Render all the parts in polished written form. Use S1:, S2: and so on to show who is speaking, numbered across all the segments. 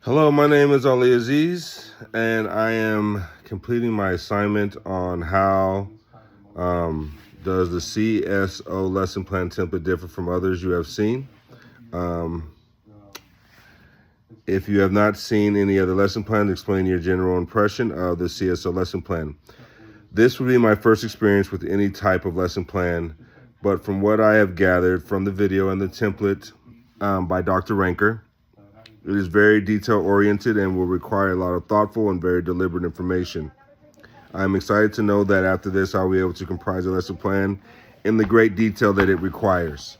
S1: Hello, my name is Ali Aziz, and I am completing my assignment on how does the CSO lesson plan template differ from others you have seen. Um, if you have not seen any other lesson plans, explain your general impression of the CSO lesson plan. This would be my first experience with any type of lesson plan, but from what I have gathered from the video and the template by Dr. Ranker, it is very detail-oriented and will require a lot of thoughtful and very deliberate information. I am excited to know that after this, I'll be able to comprise a lesson plan in the great detail that it requires.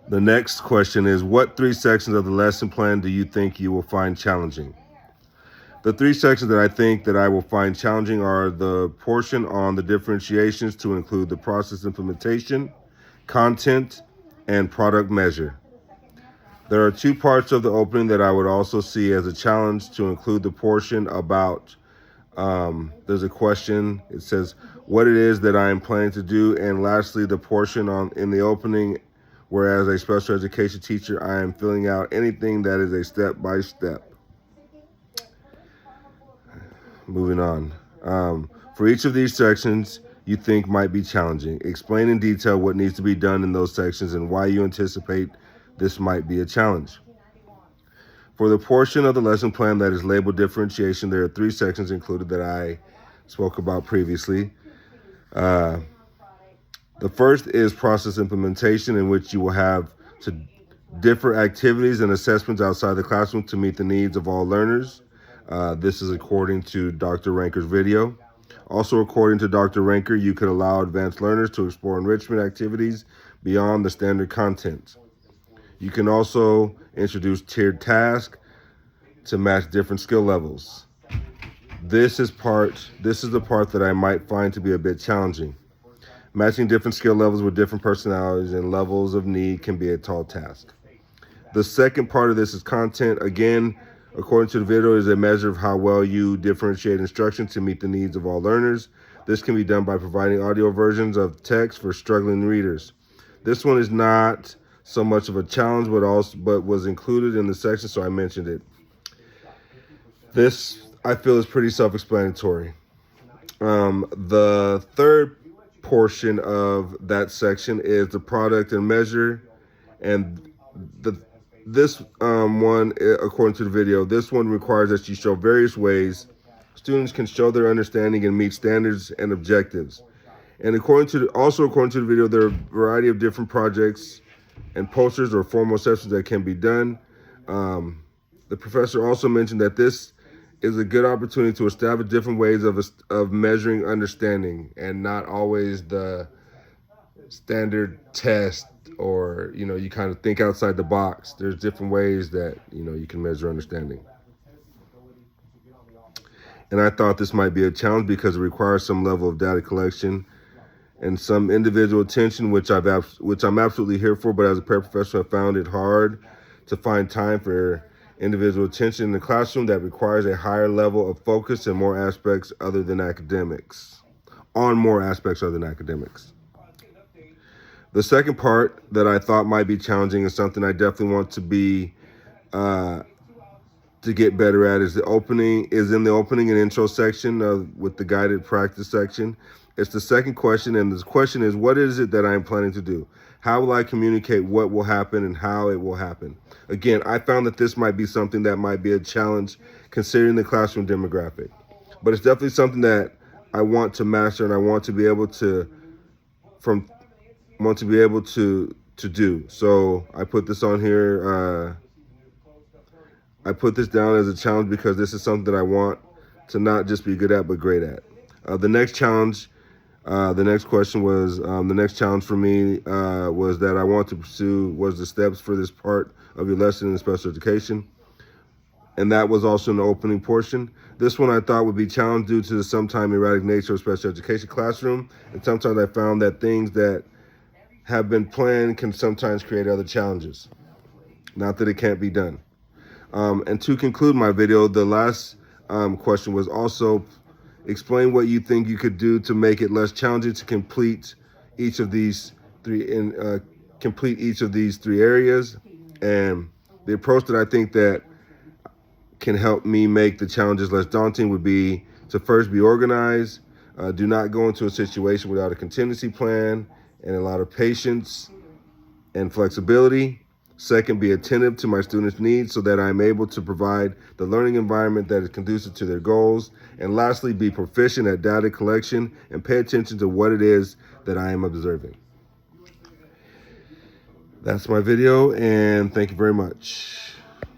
S1: The next question is, what 3 sections of the lesson plan do you think you will find challenging? The 3 sections that I think that I will find challenging are the portion on the differentiations to include the process implementation, content, and product measure. There are 2 parts of the opening that I would also see as a challenge to include the portion about, there's a question, it says, what it is that I am planning to do, and lastly, the portion in the opening, where as a special education teacher, I am filling out anything that is a step-by-step. Moving on. For each of these sections you think might be challenging, explain in detail what needs to be done in those sections and why you anticipate this might be a challenge. For the portion of the lesson plan that is labeled differentiation, there are 3 sections included that I spoke about previously. The first is process implementation, in which you will have to differ activities and assessments outside the classroom to meet the needs of all learners. This is according to Dr. Ranker's video. Also, according to Dr. Ranker, you could allow advanced learners to explore enrichment activities beyond the standard content. You can also introduce tiered tasks to match different skill levels. This is the part that I might find to be a bit challenging. Matching different skill levels with different personalities and levels of need can be a tall task. The second part of this is content. Again, according to the video, is a measure of how well you differentiate instruction to meet the needs of all learners. This can be done by providing audio versions of text for struggling readers. This one is not so much of a challenge, but was included in the section, so I mentioned it. This, I feel, is pretty self-explanatory. The third portion of that section is the product and measure, and this one, according to the video, this one requires that you show various ways students can show their understanding and meet standards and objectives. And according to the video, there are a variety of different projects and posters or formal sessions that can be done. The professor also mentioned that this is a good opportunity to establish different ways of measuring understanding, and not always the standard test, or you kind of think outside the box. There's different ways that you can measure understanding. And I thought this might be a challenge because it requires some level of data collection and some individual attention, which I'm absolutely here for. But as a paraprofessional, I found it hard to find time for individual attention in the classroom that requires a higher level of focus and more aspects other than academics. The second part that I thought might be challenging is something I definitely want to get better at is in the opening and intro section with the guided practice section. It's the second question, and the question is, what is it that I'm planning to do? How will I communicate what will happen and how it will happen? Again, I found that this might be something that might be a challenge considering the classroom demographic. But it's definitely something that I want to master, and I want to be able to do. So I put this on here. I put this down as a challenge because this is something that I want to not just be good at, but great at. The next challenge for me was that I want to pursue was the steps for this part of your lesson in special education. And that was also in the opening portion. This one I thought would be challenged due to the sometimes erratic nature of special education classroom. And sometimes I found that things that have been planned can sometimes create other challenges. Not that it can't be done. And to conclude my video, the last question was also explain what you think you could do to make it less challenging to complete each of these three areas. And the approach that I think that can help me make the challenges less daunting would be to first be organized. Do not go into a situation without a contingency plan, and a lot of patience and flexibility. Second, be attentive to my students' needs so that I'm able to provide the learning environment that is conducive to their goals. And lastly, be proficient at data collection and pay attention to what it is that I am observing. That's my video, and thank you very much.